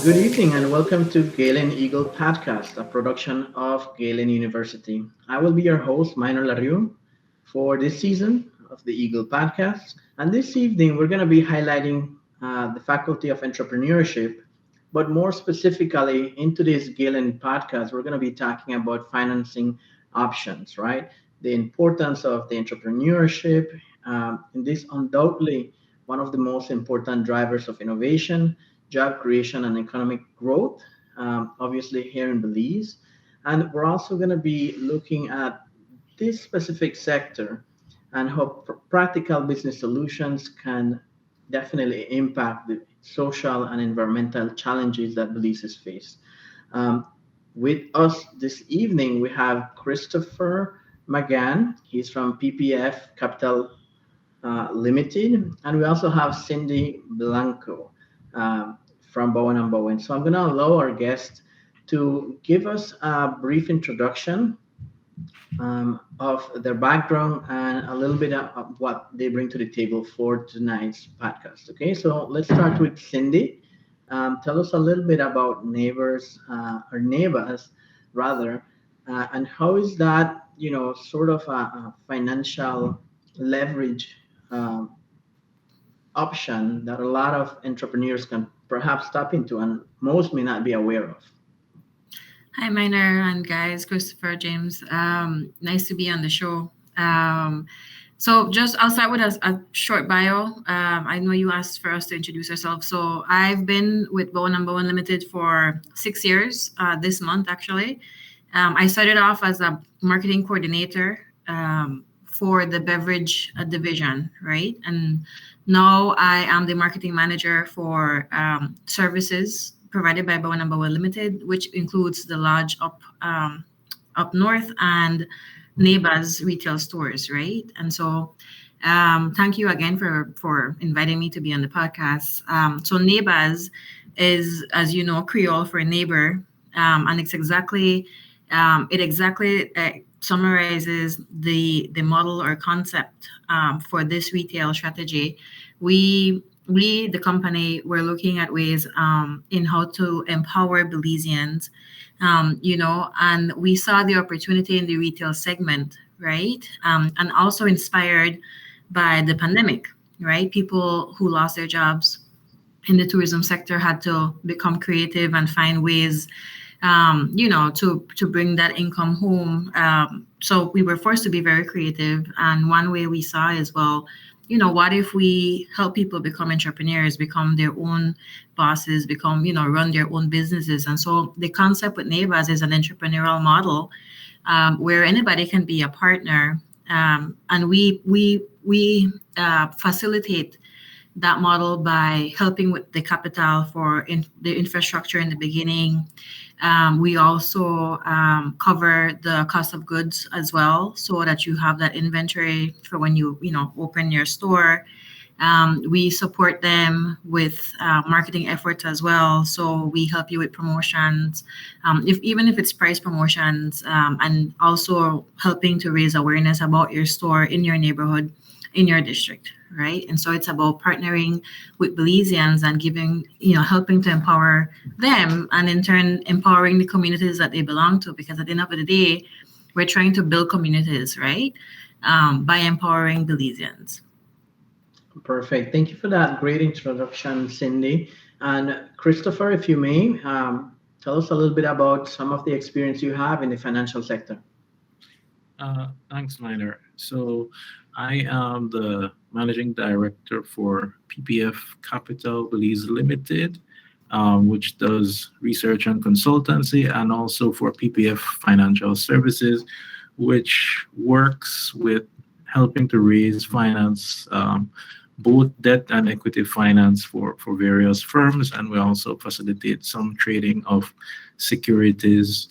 Good evening and welcome to Galen Eagle Podcast, a production of Galen University. I will be your host, Maynor Larrieu, for this season of the Eagle Podcast. And this evening, we're going to be highlighting the Faculty of Entrepreneurship, but more specifically, in today's Galen Podcast, we're going to be talking about financing options, right? The importance of the entrepreneurship, and this undoubtedly one of the most important drivers of innovation, job creation, and economic growth, obviously here in Belize. And we're also going to be looking at this specific sector and how practical business solutions can definitely impact the social and environmental challenges that Belize face. Um, with us this evening, we have Christopher McGann. He's from PPF Capital Limited, and we also have Cindy Blanco from Bowen and Bowen. So I'm going to allow our guest to give us a brief introduction of their background and a little bit of what they bring to the table for tonight's podcast. Okay, so let's start with Cindy. Tell us a little bit about neighbors or neighbors rather, and how is that sort of a financial leverage um, option that a lot of entrepreneurs can perhaps tap into and most may not be aware of. Hi, Minor and guys, Christopher James. Nice to be on the show. I'll start with a short bio. I know you asked for us to introduce ourselves. So I've been with Bowen and Bowen Limited for 6 years, this month actually. I started off as a marketing coordinator for the beverage division, right? And now I am the marketing manager for services provided by Bowen and Bowen Limited, which includes the lodge up north and Naybaz retail stores, right? And so, thank you again for inviting me to be on the podcast. So Naybaz is, as you know, Creole for neighbor, and it exactly summarizes the model or concept for this retail strategy. We, the company, we're looking at ways in how to empower Belizeans, and we saw the opportunity in the retail segment, right? And also inspired by the pandemic, right? People who lost their jobs in the tourism sector had to become creative and find ways, to bring that income home. So we were forced to be very creative. And one way we saw as well, what if we help people become entrepreneurs, become their own bosses, run their own businesses? And so the concept with Naybaz is an entrepreneurial model where anybody can be a partner, and we facilitate that model by helping with the capital for the infrastructure in the beginning. We also cover the cost of goods as well, so that you have that inventory for when you open your store. We support them with marketing efforts as well. So we help you with promotions, even if it's price promotions, and also helping to raise awareness about your store in your neighborhood, in your district, right? And so it's about partnering with Belizeans and helping to empower them, and in turn empowering the communities that they belong to. Because at the end of the day, we're trying to build communities, right? By empowering Belizeans. Perfect. Thank you for that great introduction, Cindy. And Christopher, if you may, tell us a little bit about some of the experience you have in the financial sector. Thanks, Maynor. So I am the managing director for PPF Capital Belize Limited, which does research and consultancy, and also for PPF Financial Services, which works with helping to raise finance, both debt and equity finance for various firms. And we also facilitate some trading of securities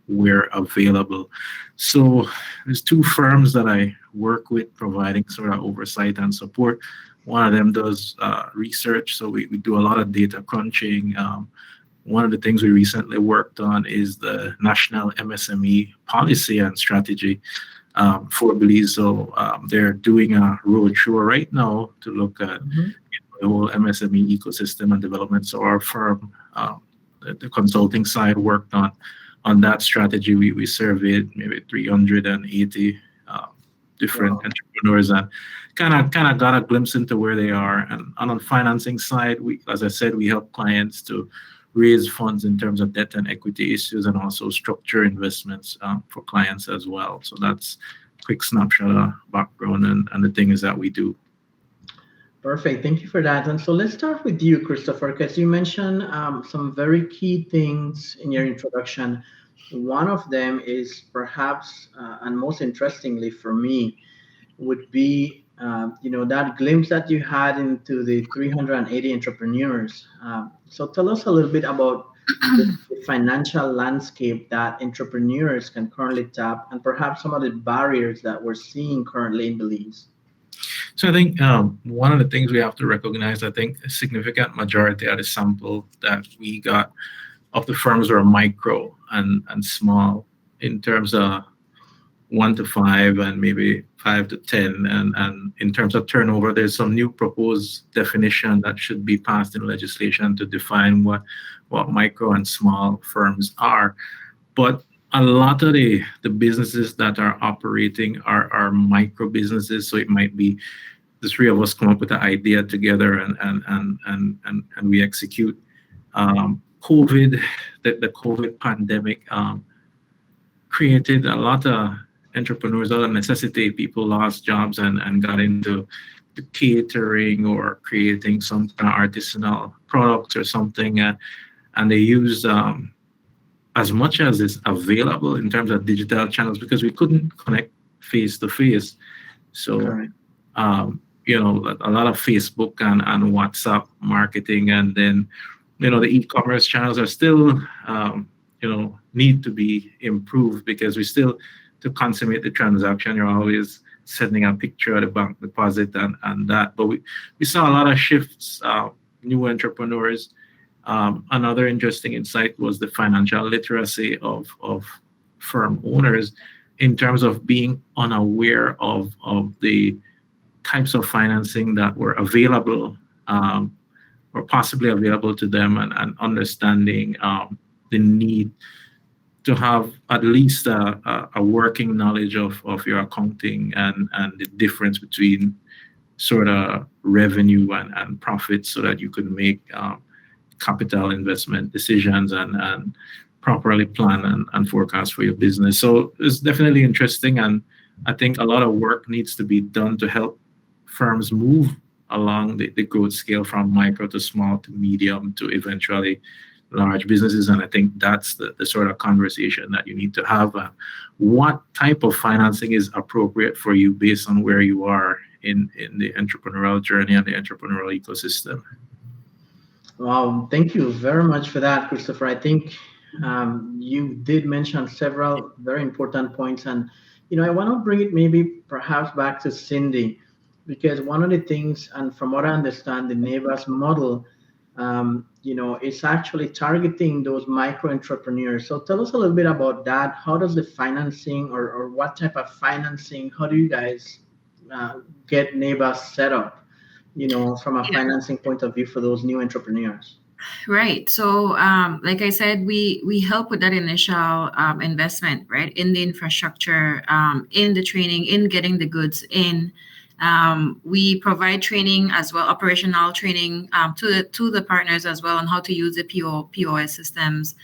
where available. So there's two firms that I work with providing sort of oversight and support. One of them does research, so we do a lot of data crunching. One of the things we recently worked on is the national MSME policy and strategy for Belize. So they're doing a roadshow right now to look at the whole MSME ecosystem and development. So our firm the consulting side worked on that strategy. We surveyed maybe 380 different Wow. entrepreneurs and kind of got a glimpse into where they are. And on the financing side, we, as I said, we help clients to raise funds in terms of debt and equity issues, and also structure investments for clients as well. So that's a quick snapshot of background and the things that we do. Perfect. Thank you for that. And so let's start with you, Christopher, because you mentioned some very key things in your introduction. One of them is perhaps, and most interestingly for me, would be that glimpse that you had into the 380 entrepreneurs. So tell us a little bit about the financial landscape that entrepreneurs can currently tap, and perhaps some of the barriers that we're seeing currently in Belize. So I think one of the things we have to recognize, I think a significant majority of the sample that we got of the firms were micro and small in terms of 1 to 5 and maybe 5 to 10. And in terms of turnover, there's some new proposed definition that should be passed in legislation to define what micro and small firms are. But a lot of the businesses that are operating are micro businesses. So it might be the three of us come up with an idea together and we execute. COVID, the COVID pandemic created a lot of entrepreneurs out of necessity. People lost jobs and got into the catering or creating some kind of artisanal products or something. And they used as much as is available in terms of digital channels, because we couldn't connect face to face. So, Correct. A lot of Facebook and WhatsApp marketing, and then, the e-commerce channels are still, need to be improved, because we still, to consummate the transaction, you're always sending a picture of the bank deposit and that. But we saw a lot of shifts, new entrepreneurs. Another interesting insight was the financial literacy of firm owners in terms of being unaware of the types of financing that were available or possibly available to them, and understanding the need to have at least a working knowledge of your accounting and the difference between sort of revenue and profits, so that you could make capital investment decisions and properly plan and forecast for your business. So it's definitely interesting, and I think a lot of work needs to be done to help firms move along the growth scale from micro to small to medium to eventually large businesses. And I think that's the sort of conversation that you need to have. What type of financing is appropriate for you based on where you are in the entrepreneurial journey and the entrepreneurial ecosystem? Wow, thank you very much for that, Christopher. I think you did mention several very important points, and I want to bring it maybe perhaps back to Cindy, because one of the things, and from what I understand, the Naybaz model, it's actually targeting those micro entrepreneurs. So tell us a little bit about that. How does the financing, or what type of financing? How do you guys get Naybaz set up? From a financing point of view for those new entrepreneurs. Right. So, like I said, we help with that initial investment, right, in the infrastructure, in the training, in getting the goods in. We provide training as well, operational training to the partners as well on how to use the POS systems.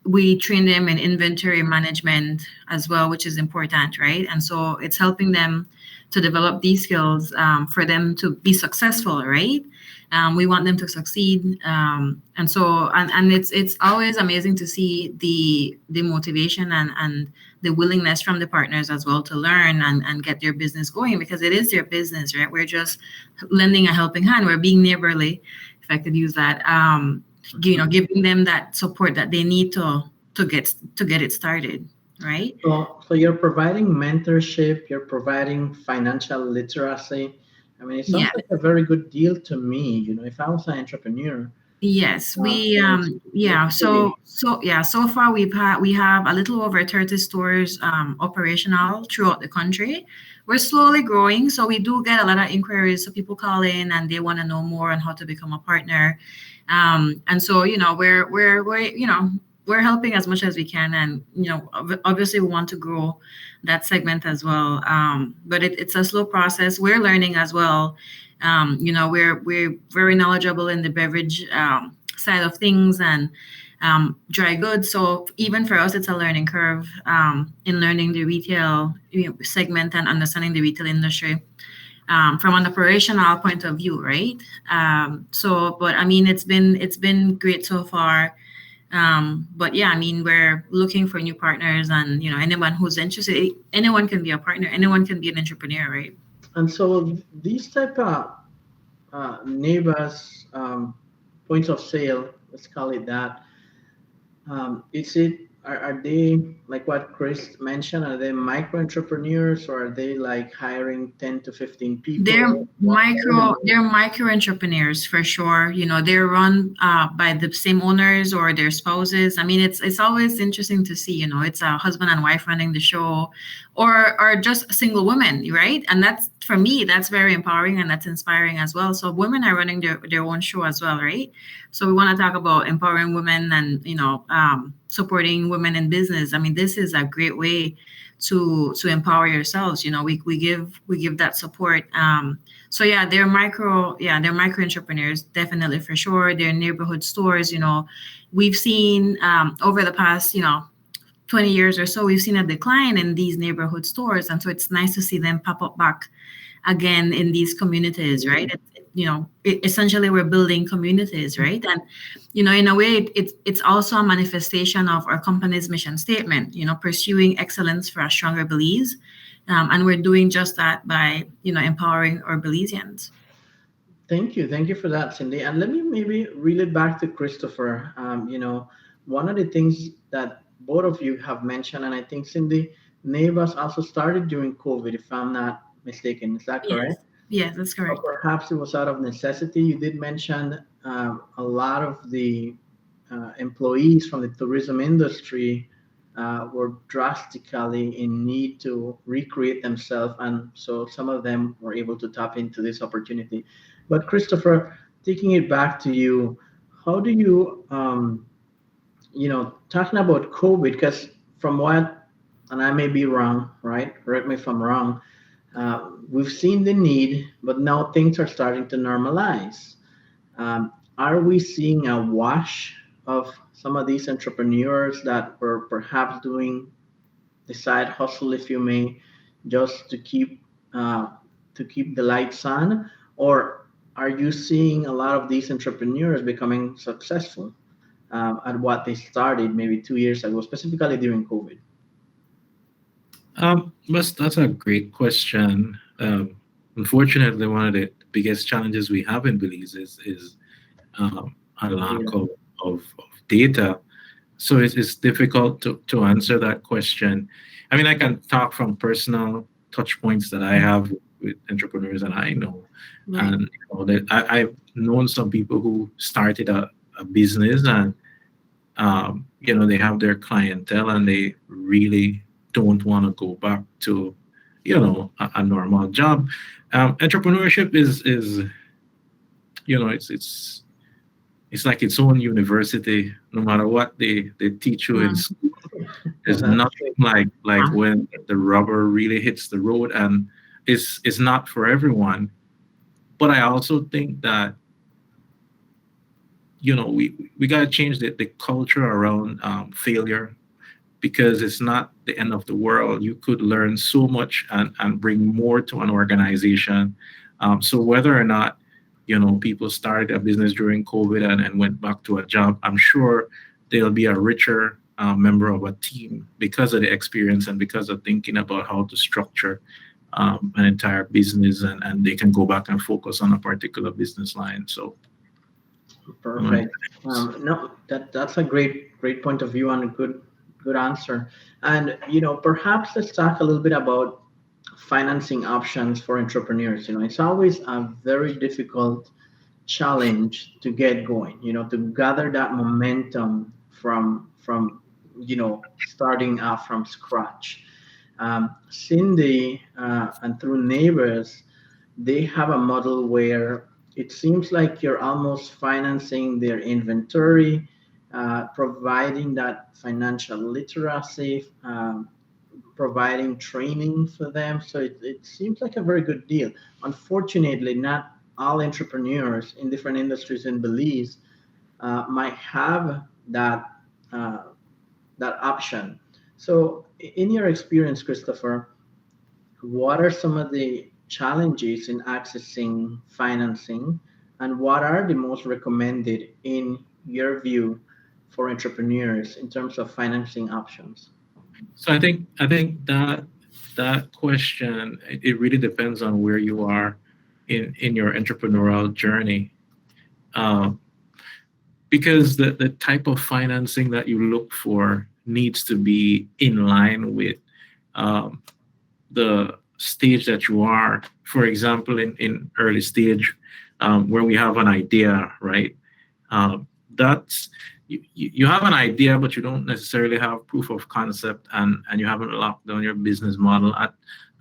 We train them in inventory management as well, which is important, right? And so it's helping them to develop these skills for them to be successful, right? We want them to succeed, and it's always amazing to see the motivation and the willingness from the partners as well to learn and get their business going, because it is their business, right? We're just lending a helping hand. We're being neighborly, if I could use that. Giving them that support that they need to get it started, right? So you're providing mentorship, you're providing financial literacy. I mean, it sounds like a very good deal to me. If I was an entrepreneur, Yes, we And yeah, basically, so far we have a little over 30 stores operational throughout the country. We're slowly growing, so we do get a lot of inquiries. So people call in and they want to know more on how to become a partner. And so, we're helping as much as we can, and obviously we want to grow that segment as well. But it's a slow process. We're learning as well. We're very knowledgeable in the beverage side of things, and dry goods. So even for us, it's a learning curve in learning the retail segment and understanding the retail industry from an operational point of view, right? But I mean, it's been great so far. But yeah, I mean, we're looking for new partners, and anyone who's interested, anyone can be a partner, anyone can be an entrepreneur, right? and so these type of neighbors points of sale, let's call it that. Is it are they like what Chris mentioned? Are they micro entrepreneurs or are they like hiring 10 to 15 They're people? What kind of they're micro entrepreneurs for sure. They're run by the same owners or their spouses. I mean, it's always interesting to see. It's a husband and wife running the show, or just single women, right? And that's, for me, that's very empowering and that's inspiring as well. So women are running their own show as well, right? So we want to talk about empowering women and supporting women in business. I mean, this is a great way to empower yourselves. We give that support. So yeah, they're micro entrepreneurs, definitely, for sure. They're neighborhood stores. We've seen over the past 20 years or so, we've seen a decline in these neighborhood stores, and so it's nice to see them pop up back again in these communities, right? Essentially we're building communities, right? And in a way, it's also a manifestation of our company's mission statement, pursuing excellence for a stronger Belize. And we're doing just that by empowering our Belizeans. Thank you for that, Cindy. And let me maybe reel it back to Christopher. One of the things that both of you have mentioned, and I think Cindy, Naybaz also started during COVID, if I'm not mistaken. Is that Yes, correct? yes, that's Or correct. perhaps it was out of necessity. You did mention a lot of the employees from the tourism industry were drastically in need to recreate themselves, and so some of them were able to tap into this opportunity. But Christopher, taking it back to you, how do you, talking about COVID, because from what, and I may be wrong, right? Correct me if I'm wrong. We've seen the need, but now things are starting to normalize. Are we seeing a wash of some of these entrepreneurs that were perhaps doing the side hustle, if you may, just uh, to keep the lights on, or are you seeing a lot of these entrepreneurs becoming successful at what they started maybe 2 years ago, specifically during COVID? But that's a great question. Unfortunately, one of the biggest challenges we have in Belize is a lack Yeah. of data. So it's difficult to answer that question. I mean, I can talk from personal touch points that I have with entrepreneurs that I know. Right. And that I've known some people who started a business, and they have their clientele and they really don't want to go back to a normal job. Entrepreneurship is it's like its own university. No matter what they teach you in Mm. school, there's That's nothing true. like when the rubber really hits the road, and it's not for everyone. But I also think that we got to change the culture around failure, because it's not the end of the world. You could learn so much and bring more to an organization. So whether or not people started a business during COVID and went back to a job, I'm sure they'll be a richer member of a team because of the experience and because of thinking about how to structure an entire business, and they can go back and focus on a particular business line. So mm, Perfect. No, that's a great point of view and a good answer. And perhaps let's talk a little bit about financing options for entrepreneurs. It's always very difficult challenge to get going, to gather that momentum from starting out from scratch. Cindy and through Neighbors, they have a model where it seems like you're almost financing their inventory, providing that financial literacy, providing training for them. So it seems like a very good deal. Unfortunately, not all entrepreneurs in different industries in Belize might have that uh, that option. So, in your experience, Christopher, what are some of the challenges in accessing financing, and what are the most recommended in your view for entrepreneurs in terms of financing options? So I think that question, it really depends on where you are in your entrepreneurial journey. Um, because the type of financing that you look for needs to be in line with um, the stage that you are. For example, in early stage, where we have an idea, right? That's you have an idea, but you don't necessarily have proof of concept, and you haven't locked down your business model.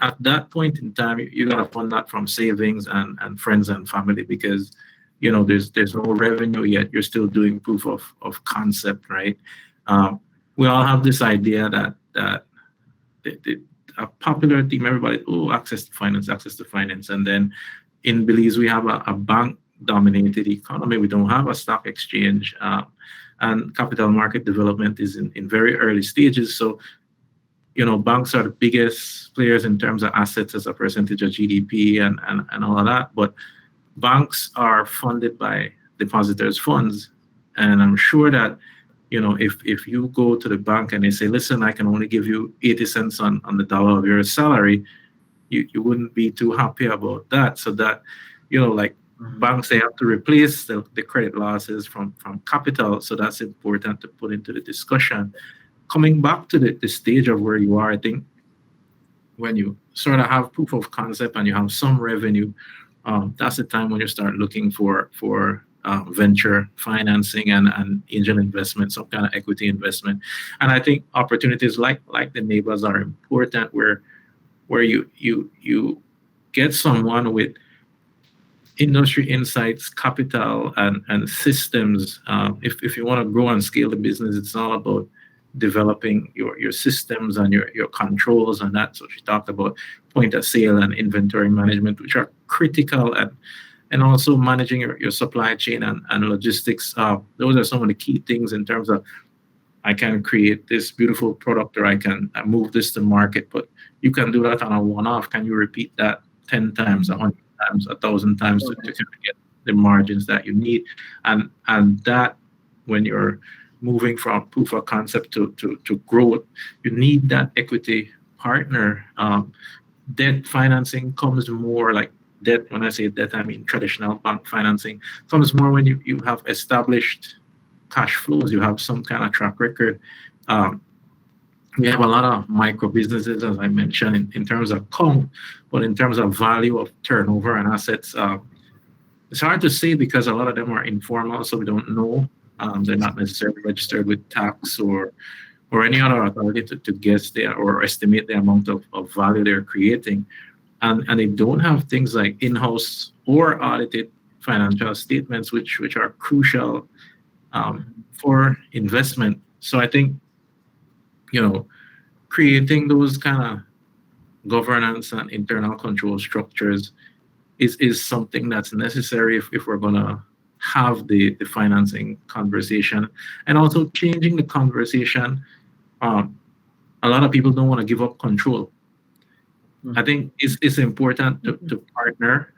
At that point in time, you gotta fund that from savings and friends and family, because there's no revenue yet. You're still doing proof of concept, right? Um, we all have this idea that a popular theme, everybody, oh, access to finance. And then in Belize, we have a bank dominated economy. We don't have a stock exchange, and capital market development is in very early stages. So, banks are the biggest players in terms of assets as a percentage of GDP and all of that. But banks are funded by depositors' funds. And I'm sure that if you go to the bank and they say, listen, I can only give you 80 cents on the dollar of your salary, you wouldn't be too happy about that. So that, like Mhm. banks, they have to replace the credit losses from capital. So that's important to put into the discussion. Coming back to the stage of where you are, I think when you sort of have proof of concept and you have some revenue, that's the time when you start looking for venture financing and angel investment, some kind of equity investment. And I think opportunities like the Naybaz are important, where you get someone with industry insights, capital, and systems. If you want to grow and scale the business, it's all about developing your systems and your controls, and that's what she talked about, point of sale and inventory management, which are critical, and also managing your supply chain and logistics. Those are some of the key things in terms of, I can create this beautiful product, or I can move this to market, but you can do that on a one-off. Can you repeat that 10 times, 100 times, 1,000 times to kind of get the margins that you need? And that, when you're moving from proof of concept to growth, you need that equity partner. Debt financing comes more like debt. When I say debt, I mean traditional bank financing comes more when you have established cash flows, you have some kind of track record. Um, we have a lot of micro businesses, as I mentioned, in terms of count, but in terms of value of turnover and assets, it's hard to say because a lot of them are informal, so we don't know. They're not necessarily registered with tax or any other authority to guess or estimate the amount of value they're creating. And they don't have things like in-house or audited financial statements, which are crucial for investment. So I think, you know, creating those kind of governance and internal control structures is something that's necessary if we're going to have the financing conversation, and also changing the conversation. Um, a lot of people don't want to give up control. I Mhm. think it's important to partner.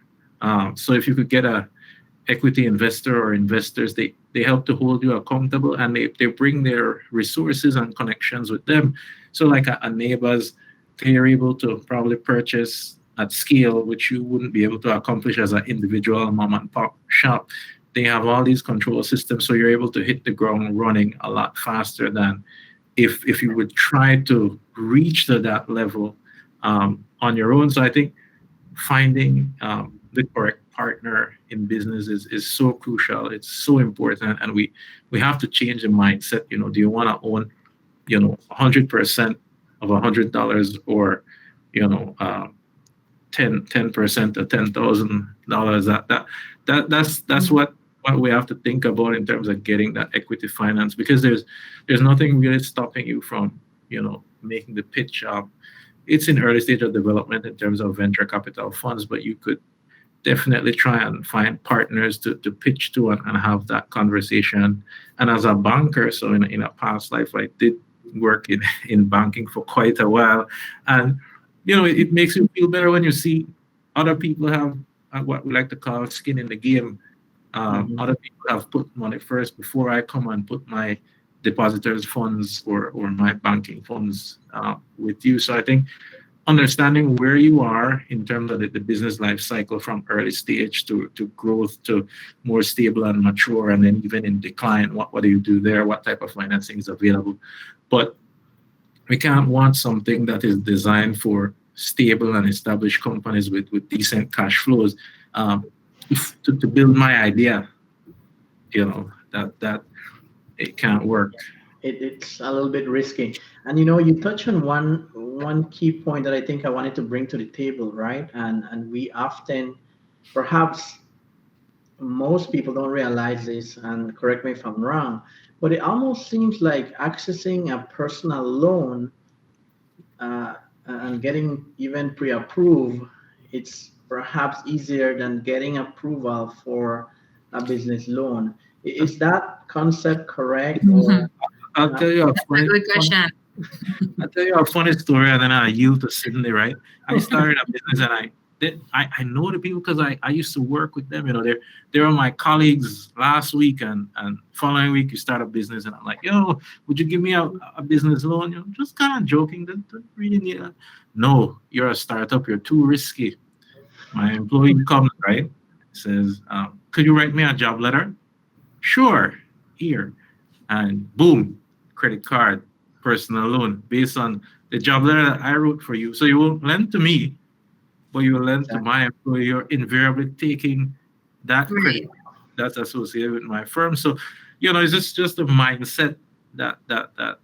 So if you could get a equity investor or investors, they help to hold you accountable, and they bring their resources and connections with them. So like a neighbors, they're able to probably purchase at scale, which you wouldn't be able to accomplish as an individual mom and pop shop. They have all these control systems, so you're able to hit the ground running a lot faster than if you would try to reach to that level on your own. So I think finding the correct partner in business is so crucial. It's so important, and we have to change the mindset. Do you want to own 100% of $100, or 10% of $10,000? That's what we have to think about in terms of getting that equity finance, because there's nothing really stopping you from making the pitch. It's in early stage of development in terms of venture capital funds, but you could definitely try and find partners to pitch to and have that conversation. And as a banker, so in a past life, I did work in banking for quite a while, and it makes you feel better when you see other people have what we like to call skin in the game. Other people have put money first before I come and put my depositors' funds or my banking funds with you. So I think understanding where you are in terms of the business life cycle, from early stage to growth to more stable and mature, and then even in decline, what do you do there? What type of financing is available? But we can't want something that is designed for stable and established companies with decent cash flows to build my idea. That it can't work. It's a little bit risky. And you touch on one key point that I think I wanted to bring to the table, right? And we often, perhaps most people don't realize this, and correct me if I'm wrong, but it almost seems like accessing a personal loan and getting even pre-approved, it's perhaps easier than getting approval for a business loan. Is that concept correct? Or I'll tell you a That's a good question. I'll tell you a funny story, and then I yield to Sydney. Right, I started a business, and I know the people because I used to work with them. They were my colleagues last week, and following week you start a business, and I'm like, yo, would you give me a business loan? Just kind of joking. Don't really need it. No, you're a startup. You're too risky. My employee comes, right, says, could you write me a job letter? Sure, here. And boom, credit card, personal loan, based on the job letter that I wrote for you. So you won't lend to me, but you will lend to my employer. You're invariably taking that credit that's associated with my firm. So, it's just a mindset that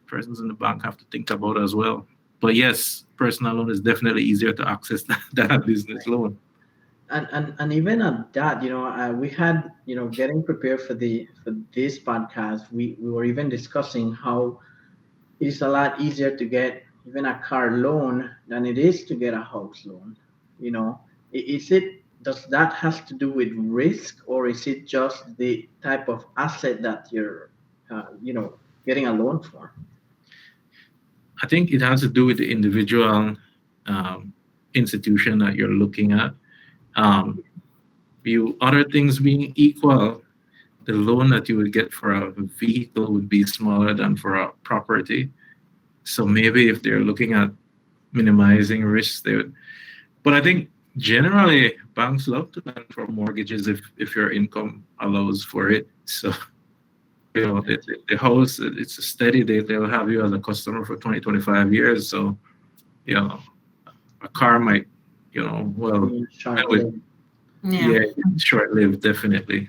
persons in the bank have to think about as well. But yes, personal loan is definitely easier to access than a business loan. And even at that, we had, getting prepared for this podcast, we were even discussing how it's a lot easier to get even a car loan than it is to get a house loan. Does that has to do with risk, or is it just the type of asset that you're getting a loan for? I think it has to do with the individual institution that you're looking at. Other things being equal, the loan that you would get for a vehicle would be smaller than for a property. So maybe if they're looking at minimizing risks, they would. But I think generally banks love to lend for mortgages if your income allows for it. So the house, it's a steady. They'll have you as a customer for 20-25 years. So a car might short-lived, definitely.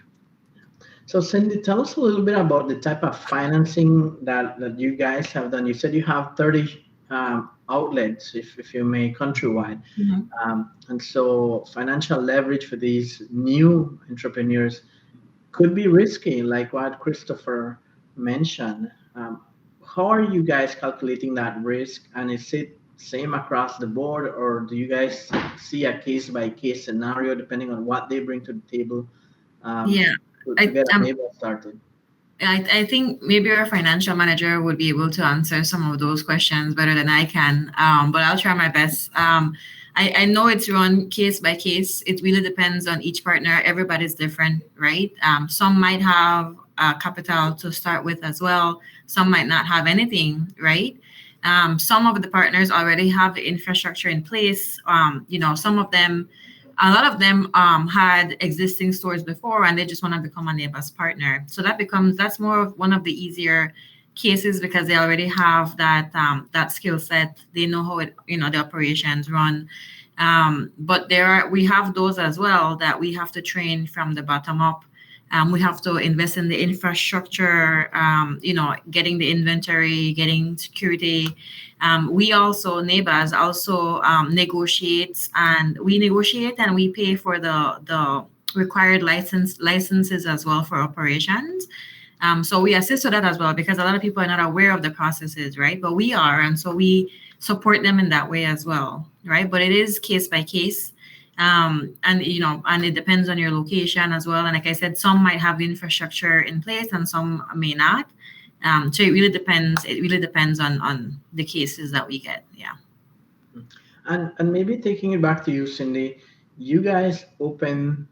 So Cindy, tell us a little bit about the type of financing that you guys have done. You said you have 30 outlets, if you may, countrywide. And so financial leverage for these new entrepreneurs could be risky, like what Christopher mentioned. How are you guys calculating that risk? And is it same across the board, or do you guys see a case-by-case scenario depending on what they bring to the table to get Naybaz started? I think maybe our financial manager would be able to answer some of those questions better than I can, but I'll try my best. I know it's run case by case. It really depends on each partner. Everybody's different, right? Some might have capital to start with as well. Some might not have anything, right? Some of the partners already have the infrastructure in place. Some of them, a lot of them had existing stores before, and they just want to become a Naybaz partner. So that's more of one of the easier cases because they already have that skill set. They know how the operations run. But we have those as well that we have to train from the bottom up. We have to invest in the infrastructure, getting the inventory, getting security. We also, Naybaz also negotiates, and we negotiate and we pay for the required licenses as well for operations. So we assist with that as well, because a lot of people are not aware of the processes, right? But we are, and so we support them in that way as well, right? But it is case by case, and it depends on your location as well. And like I said, some might have the infrastructure in place, and some may not. So it really depends. It really depends on the cases that we get. Yeah. And maybe taking it back to you, Cindy, you guys open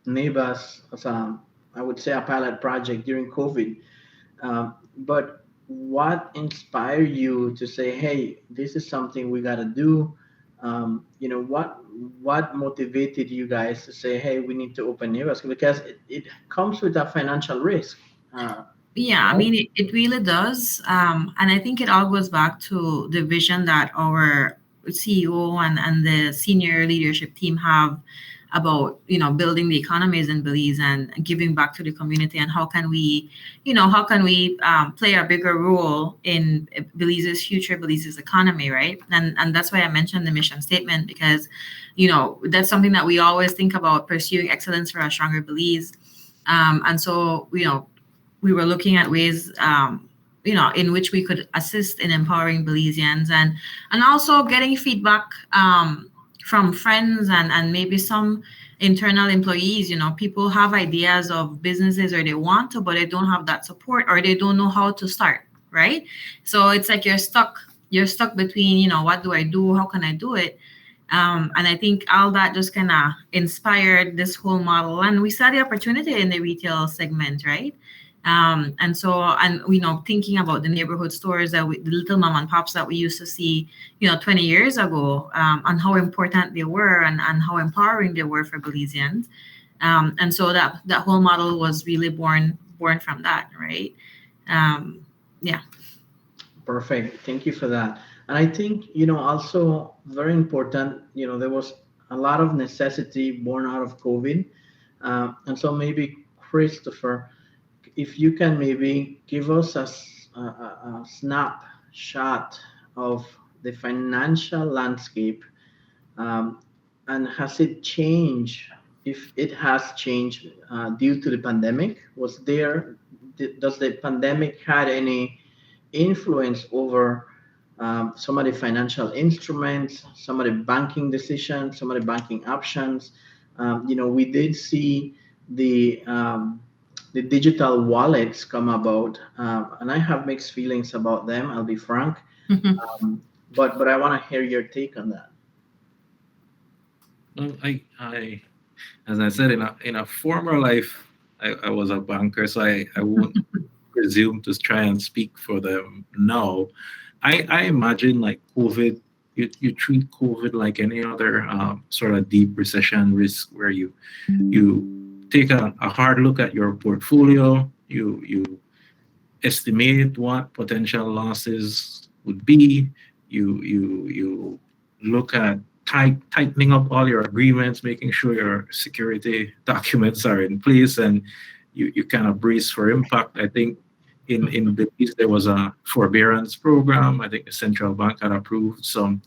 Naybaz as I would say, a pilot project during COVID. But what inspired you to say, "Hey, this is something we got to do"? What motivated you guys to say, "Hey, we need to open Naybaz"? Because it comes with a financial risk. Yeah, I Right? mean, it really does. And I think it all goes back to the vision that our CEO and the senior leadership team have about, building the economies in Belize and giving back to the community. And how can we play a bigger role in Belize's future, Belize's economy, right? And that's why I mentioned the mission statement, because, that's something that we always think about, pursuing excellence for a stronger Belize. And so, we were looking at ways, in which we could assist in empowering Belizeans, and also getting feedback from friends and maybe some internal employees. People have ideas of businesses, or they want to, but they don't have that support, or they don't know how to start, right? So it's like you're stuck between, what do I do? How can I do it? And I think all that just kind of inspired this whole model. And we saw the opportunity in the retail segment, right? Thinking about the neighborhood stores the little mom and pops that we used to see, 20 years ago, and how important they were, and how empowering they were for Belizeans. And so that whole model was really born from that, right? Yeah. Perfect. Thank you for that. And I think, also very important, there was a lot of necessity born out of COVID. And so maybe Christopher, if you can maybe give us a snapshot of the financial landscape, um, and has it changed? If it has changed due to the pandemic, does the pandemic had any influence over some of the financial instruments, some of the banking decisions, some of the banking options? We did see the digital wallets come about, and I have mixed feelings about them. I'll be frank, but I want to hear your take on that. Well, as I said, in a former life, I was a banker, so I won't presume to try and speak for them now. I imagine like COVID, you treat COVID like any other sort of deep recession risk, where you take a hard look at your portfolio, you estimate what potential losses would be, you look at tightening up all your agreements, making sure your security documents are in place, and you kind of brace for impact. I think in Belize there was a forbearance program. I think the central bank had approved some,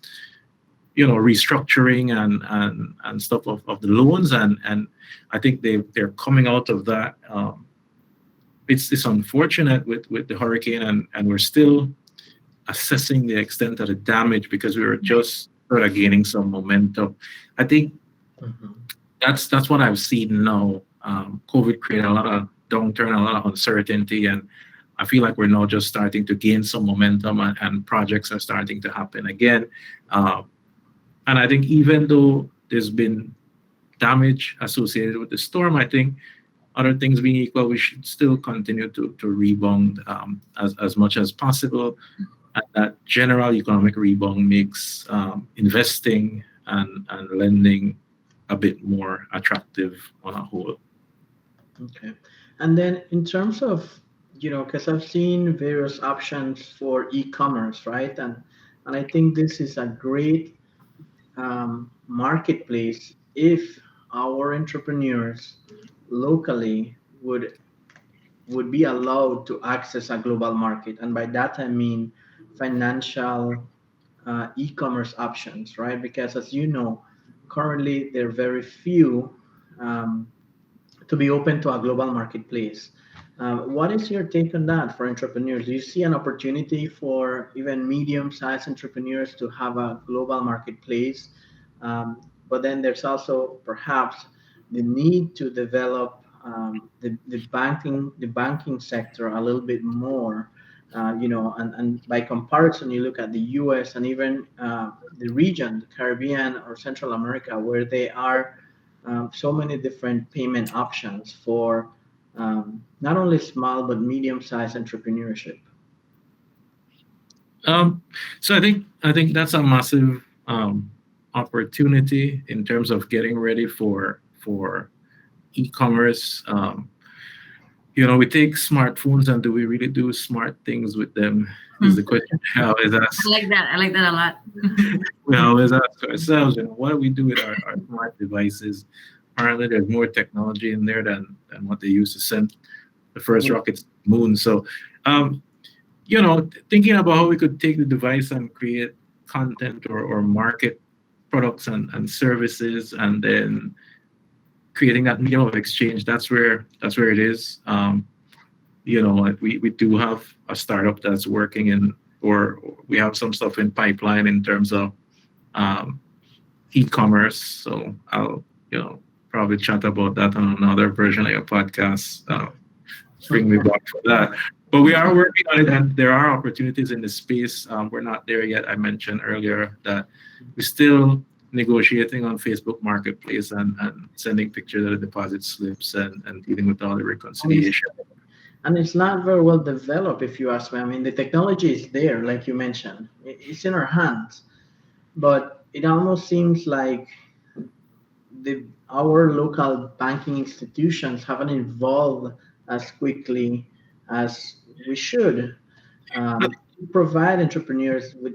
restructuring and stuff of the loans, and I think they're coming out of that. It's unfortunate with the hurricane, and we're still assessing the extent of the damage, because we were just sort of gaining some momentum. I think Mhm. that's what I've seen now. COVID created a lot of downturn, a lot of uncertainty, and I feel like we're now just starting to gain some momentum, and projects are starting to happen again. And I think even though there's been damage associated with the storm, I think other things being equal, we should still continue to rebound as much as possible. And that general economic rebound makes investing and lending a bit more attractive on a whole. Okay. And then in terms of, because I've seen various options for e-commerce, right? And I think this is a great marketplace if our entrepreneurs locally would be allowed to access a global market. And by that I mean financial e-commerce options, right? Because as you know, currently there are very few um, to be open to a global marketplace. What is your take on that for entrepreneurs? Do you see an opportunity for even medium-sized entrepreneurs to have a global marketplace? But then there's also perhaps the need to develop the banking sector a little bit more. And by comparison, you look at the U.S. and even the region, the Caribbean or Central America, where they are so many different payment options for not only small but medium-sized entrepreneurship. Um, so I think that's a massive opportunity in terms of getting ready for e-commerce. We take smartphones, and do we really do smart things with them? Is the question we always I ask. like that. I like that a lot. We always ask ourselves, what do we do with our smart devices? Apparently, there's more technology in there than what they used to send the first rockets to the moon. So, um, thinking about how we could take the device and create content or market products and services, and then creating that medium of exchange. That's where it is. Like we do have a startup that's working in, or we have some stuff in pipeline in terms of um, e-commerce. So I'll probably chat about that on another version of your podcast. Bring me back for that. But we are working on it, and there are opportunities in the space. We're not there yet. I mentioned earlier that we're still negotiating on Facebook Marketplace and sending pictures of the deposit slips and dealing with all the reconciliation. And it's not very well developed, if you ask me. I mean, the technology is there, like you mentioned. It's in our hands, but it almost seems like our local banking institutions haven't evolved as quickly as we should to provide entrepreneurs with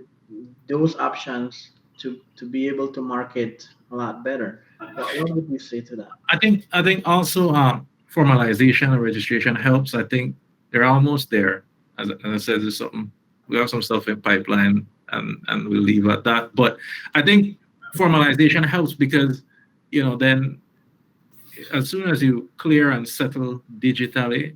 those options to be able to market a lot better. What would you say to that? I think also formalization and registration helps. I think they're almost there. As I said, there's something we have some stuff in pipeline, and we'll leave at that. But I think formalization helps because then as soon as you clear and settle digitally,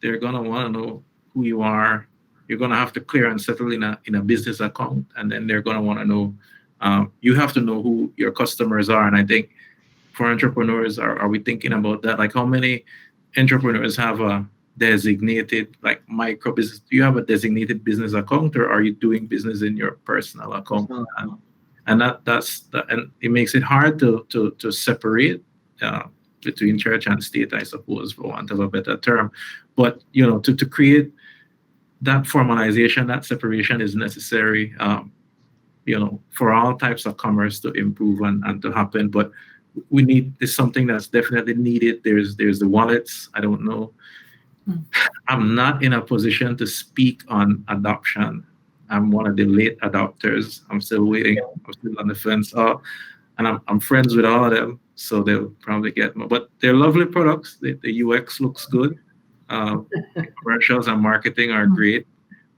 they're gonna want to know who you are. You're gonna have to clear and settle in a business account, and then they're gonna want to know. You have to know who your customers are, and I think for entrepreneurs, are we thinking about that? Like, how many entrepreneurs have a designated like micro business? Do you have a designated business account, or are you doing business in your personal account? And and it makes it hard to separate between church and state, I suppose, for want of a better term. But to create that formalization, that separation is necessary. For all types of commerce to improve and to happen. But we need is something that's definitely needed. There's the wallets. I don't know. I'm not in a position to speak on adoption. I'm one of the late adopters. I'm still waiting. I'm still on the fence. And I'm friends with all of them, so they'll probably get more. But they're lovely products. The UX looks good. Commercials and marketing are great.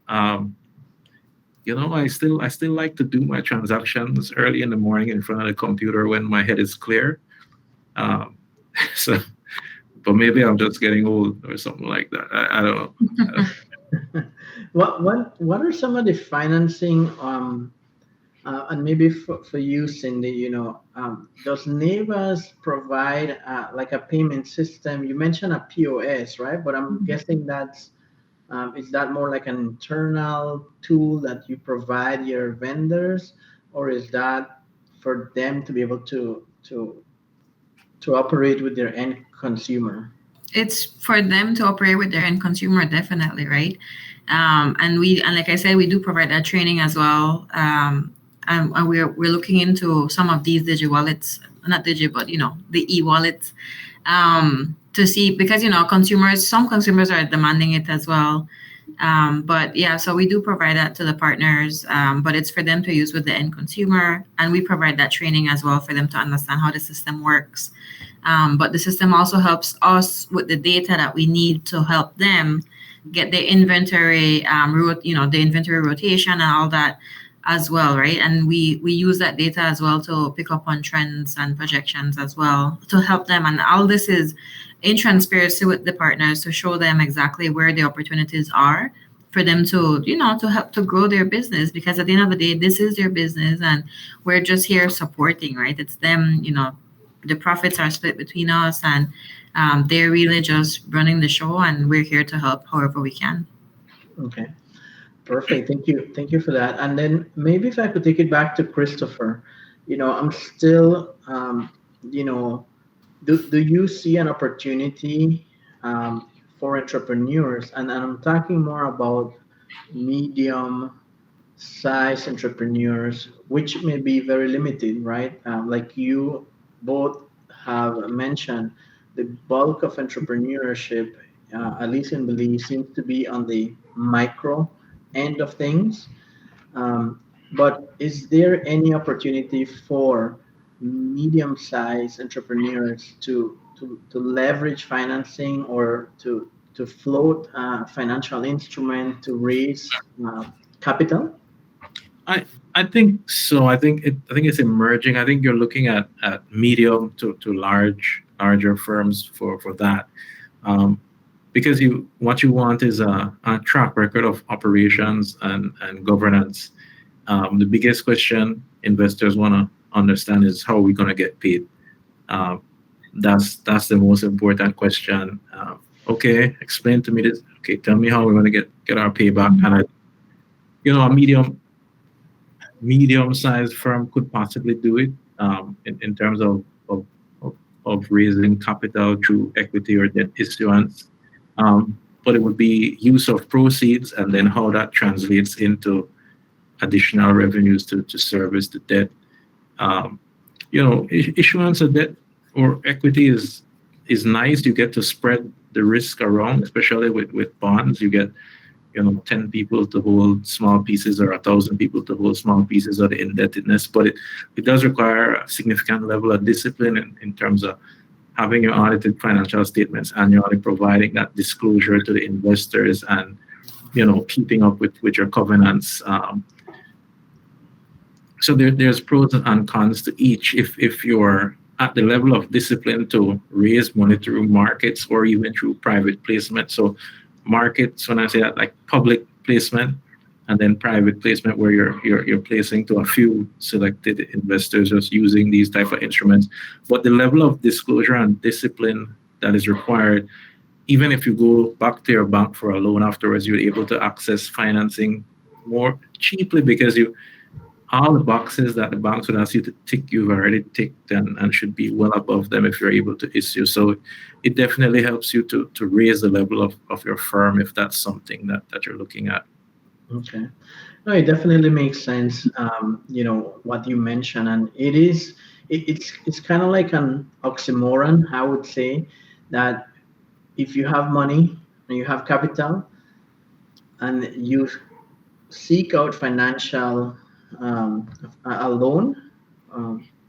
I still like to do my transactions early in the morning in front of the computer when my head is clear. Um, so, but maybe I'm just getting old or something like that. I don't know. What are some of the financing and maybe for you, Cindy, does Naybaz provide like a payment system? You mentioned a POS, right? But I'm guessing that's is that more like an internal tool that you provide your vendors, or is that for them to be able to operate with their end consumer? It's for them to operate with their end consumer, definitely, right? And like I said, we do provide that training as well. And we're looking into some of these digi wallets, not digi, but the e wallets, to see, because some consumers are demanding it as well. But yeah, so we do provide that to the partners, but it's for them to use with the end consumer. And we provide that training as well for them to understand how the system works. But the system also helps us with the data that we need to help them get the inventory, the inventory rotation and all that as well, right? And we use that data as well to pick up on trends and projections as well to help them. And all this is in transparency with the partners to show them exactly where the opportunities are for them to, to help to grow their business. Because at the end of the day, this is their business, and we're just here supporting, right? It's them, the profits are split between us, and they're really just running the show, and we're here to help however we can. Okay. Perfect. Thank you. Thank you for that. And then maybe if I could take it back to Christopher, I'm still, do you see an opportunity for entrepreneurs? And I'm talking more about medium size entrepreneurs, which may be very limited, right? Like you both have mentioned, the bulk of entrepreneurship, at least in Belize, seems to be on the micro end of things. But is there any opportunity for medium-sized entrepreneurs to leverage financing or to float a financial instrument to raise capital? I I think so. I think it's emerging. I think you're looking at medium to larger firms for that. Um, because what you want is a track record of operations and governance. The biggest question investors want to understand is how are we going to get paid. Um, that's the most important question. Okay, explain to me this. Okay, tell me how we're going to get our payback. And a medium-sized firm could possibly do it in terms of raising capital through equity or debt issuance. But it would be use of proceeds and then how that translates into additional revenues to service the debt. Um, Issuance of debt or equity is nice. You get to spread the risk around, especially with bonds. You get 10 people to hold small pieces or 1,000 people to hold small pieces of the indebtedness, but it does require a significant level of discipline in terms of having your audited financial statements annually, providing that disclosure to the investors, and keeping up with your covenants. So there's pros and cons to each. If you're at the level of discipline to raise money through markets or even through private placement. So markets, when I say that, like public placement, and then private placement where you're placing to a few selected investors just using these type of instruments. But the level of disclosure and discipline that is required, even if you go back to your bank for a loan afterwards, you're able to access financing more cheaply because all the boxes that the banks would ask you to tick, you've already ticked, and should be well above them if you're able to issue. So it definitely helps you to raise the level of your firm if that's something that you're looking at. Okay. No, it definitely makes sense. What you mentioned, and it's kind of like an oxymoron, I would say, that if you have money and you have capital and you seek out financial a loan,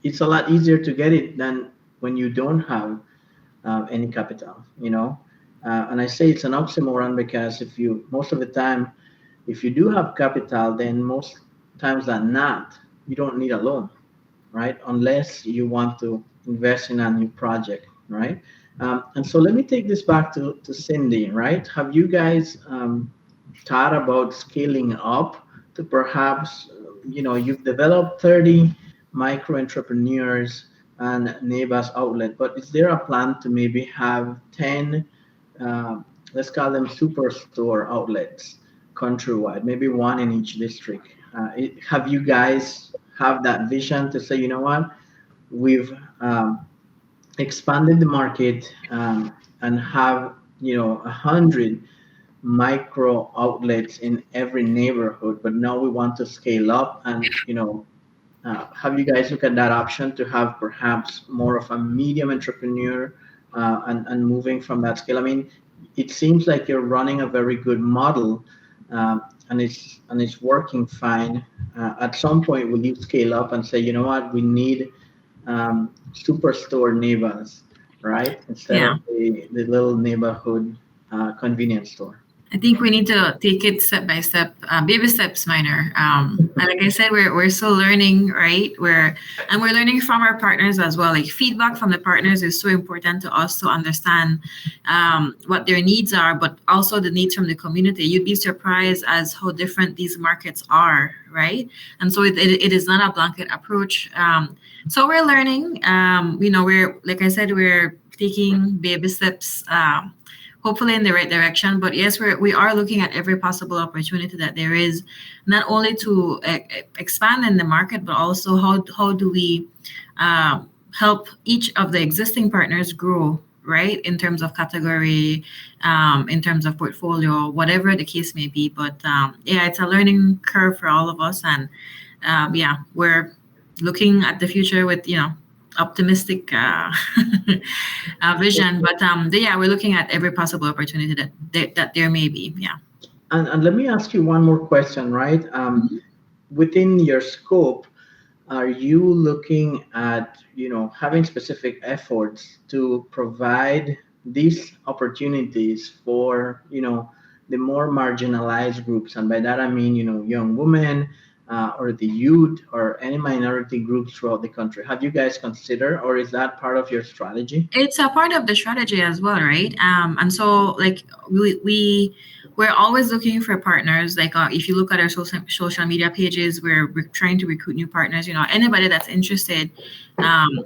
it's a lot easier to get it than when you don't have any capital. And I say it's an oxymoron because if you most of the time, if you do have capital, then most times than not, you don't need a loan, right? Unless you want to invest in a new project, right? And so let me take this back to Cindy, right? Have you guys thought about scaling up to perhaps, you've developed 30 micro entrepreneurs and Naybaz outlet, but is there a plan to maybe have 10, uh, let's call them superstore outlets countrywide, maybe one in each district? Have you guys have that vision to say, you know what, we've expanded the market and have 100 micro outlets in every neighborhood, but now we want to scale up and have you guys look at that option to have perhaps more of a medium entrepreneur and moving from that scale? I mean, it seems like you're running a very good model, and it's working fine. At some point, will you scale up and say, you know what, we need superstore neighbors, right? Instead Yeah. of the little neighborhood convenience store. I think we need to take it step by step, baby steps, Minor. And like I said, we're still learning, right? We're learning from our partners as well. Like feedback from the partners is so important to us to understand what their needs are, but also the needs from the community. You'd be surprised as how different these markets are, right? And so it is not a blanket approach. So we're learning. We're like I said, we're taking baby steps. Hopefully in the right direction. But yes, we are looking at every possible opportunity that there is, not only to expand in the market, but also how do we help each of the existing partners grow, right? In terms of category, in terms of portfolio, whatever the case may be. But yeah, it's a learning curve for all of us, and yeah, we're looking at the future with optimistic vision. But yeah, we're looking at every possible opportunity that there may be. Yeah. And let me ask you one more question, right? Within your scope, are you looking at having specific efforts to provide these opportunities for the more marginalized groups? And by that I mean young women, or the youth, or any minority groups throughout the country. Have you guys considered, or is that part of your strategy? It's a part of the strategy as well, right? And so like we're always looking for partners. Like if you look at our social media pages, we're trying to recruit new partners. Anybody that's interested,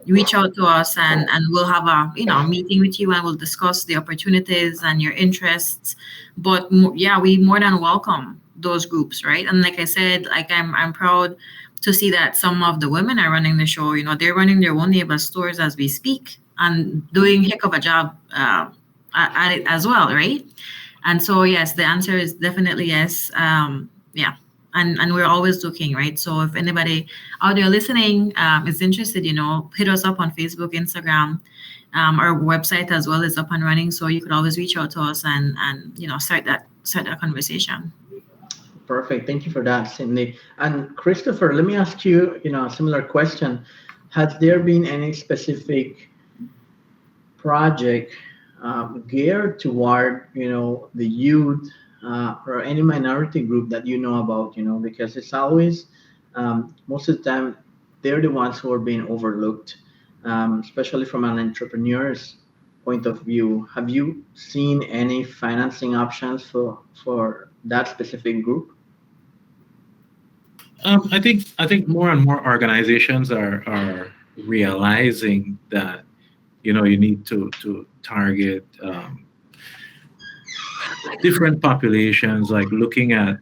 reach out to us, and we'll have a meeting with you, and we'll discuss the opportunities and your interests. But yeah, we more than welcome those groups, right? And like I said, like I'm proud to see that some of the women are running the show. They're running their own neighbor stores as we speak, and doing heck of a job at it as well, right? And so yes, the answer is definitely yes. Yeah, and we're always looking, right? So if anybody out there listening is interested, hit us up on Facebook, Instagram. Our website as well is up and running, so you could always reach out to us and start that conversation. Perfect. Thank you for that, Cindy. And Christopher, let me ask you, a similar question. Has there been any specific project geared toward, the youth, or any minority group that you know about, because it's always, most of the time, they're the ones who are being overlooked, especially from an entrepreneur's point of view. Have you seen any financing options for that specific group? I think more and more organizations are realizing that you need to target different populations, like looking at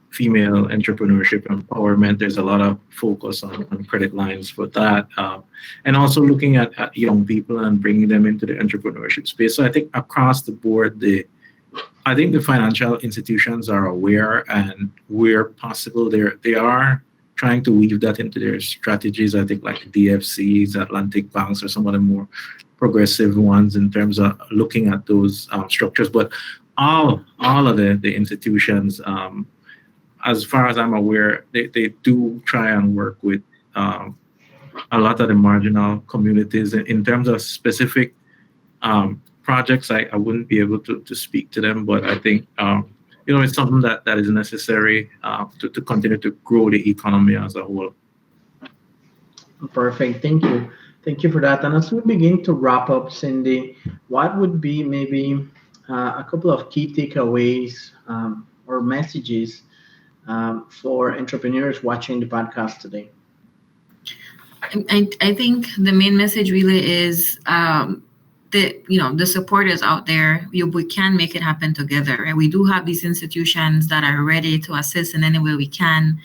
female entrepreneurship empowerment. There's a lot of focus on credit lines for that, and also looking at young people and bringing them into the entrepreneurship space. So I think across the board, I think the financial institutions are aware, and where possible, they are trying to weave that into their strategies. I think like DFCs, Atlantic Banks, or some of the more progressive ones in terms of looking at those structures. But all of the institutions, as far as I'm aware, they do try and work with a lot of the marginal communities in terms of specific projects. I wouldn't be able to speak to them, but I think it's something that is necessary to continue to grow the economy as a whole. Perfect. Thank you for that. And as we begin to wrap up, Cindy, what would be maybe a couple of key takeaways, or messages for entrepreneurs watching the podcast today? I think the main message really is the support is out there. We can make it happen together, and we do have these institutions that are ready to assist in any way we can.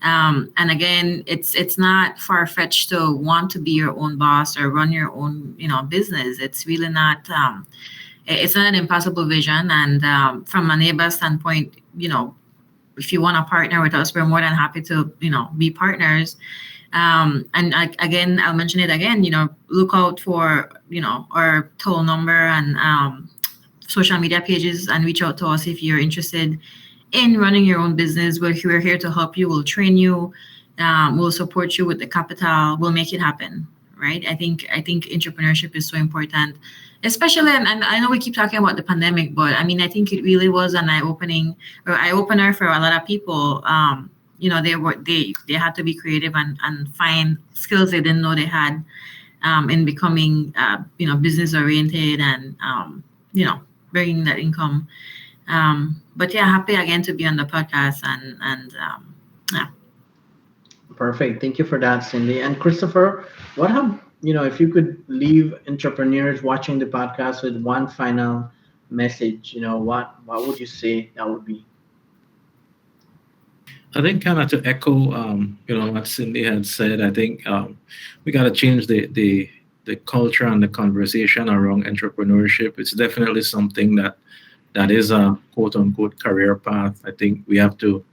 And again, it's not far-fetched to want to be your own boss or run your own business. It's really not. It's not an impossible vision. And from a Naybaz standpoint, if you want to partner with us, we're more than happy to be partners. And again, I'll mention it again. Look out for our toll number and social media pages, and reach out to us if you're interested in running your own business. We're here to help you. We'll train you. We'll support you with the capital. We'll make it happen. Right? I think entrepreneurship is so important, especially. And I know we keep talking about the pandemic, but I mean, I think it really was an eye opener for a lot of people. They had to be creative and find skills they didn't know they had in becoming business oriented and bringing that income. But yeah, happy again to be on the podcast and yeah. Perfect. Thank you for that, Cindy. And Christopher, what have if you could leave entrepreneurs watching the podcast with one final message, what would you say that would be? I think kind of to echo, what Cindy had said. I think we got to change the culture and the conversation around entrepreneurship. It's definitely something that is a quote unquote career path. I think we have to.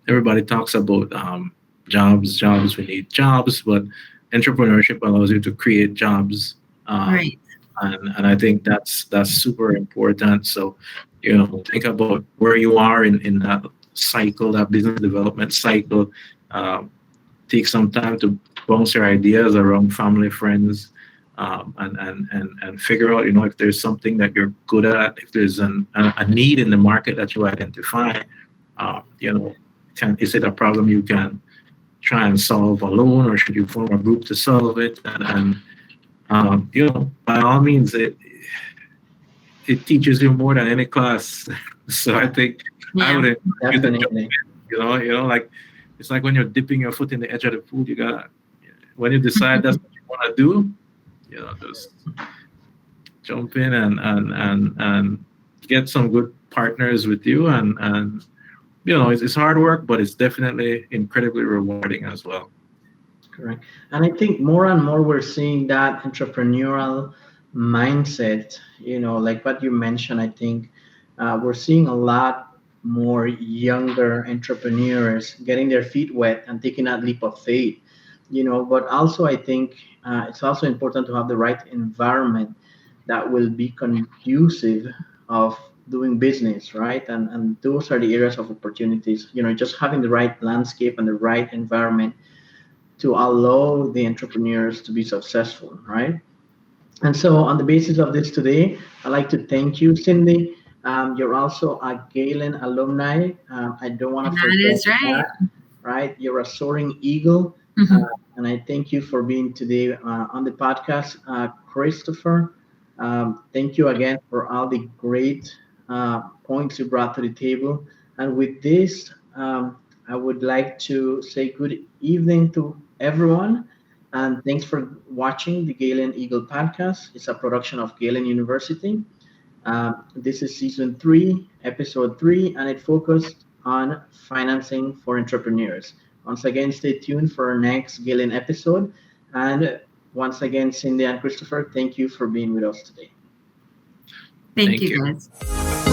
Everybody talks about jobs. We need jobs, but entrepreneurship allows you to create jobs. Right. And I think that's super important. So, think about where you are in that cycle, that business development cycle. Take some time to bounce your ideas around family, friends, and figure out, if there's something that you're good at, if there's a need in the market that you identify, is it a problem you can try and solve alone, or should you form a group to solve it? And by all means, it teaches you more than any class. So I think I would encourage you to jump in, like it's like when you're dipping your foot in the edge of the pool. You gotta, when you decide that's what you want to do, just jump in and get some good partners with you, and it's hard work, but it's definitely incredibly rewarding as well. Correct. And I think more and more we're seeing that entrepreneurial mindset, like what you mentioned. I think we're seeing a lot more younger entrepreneurs getting their feet wet and taking that leap of faith, but also I think it's also important to have the right environment that will be conducive of doing business, right? And those are the areas of opportunities, just having the right landscape and the right environment to allow the entrepreneurs to be successful, right? And so, on the basis of this today, I'd like to thank you, Cindy. You're also a Galen alumni. I don't want to forget That is right. that, right? You're a soaring eagle. Mhm. And I thank you for being today on the podcast. Christopher, thank you again for all the great points you brought to the table. And with this, I would like to say good evening to everyone. And thanks for watching the Galen Eagle podcast. It's a production of Galen University. This is season 3, episode 3, and it focused on financing for entrepreneurs. Once again, stay tuned for our next Galen episode. And once again, Cindy and Christopher, thank you for being with us today. Thank Thank you, you. guys.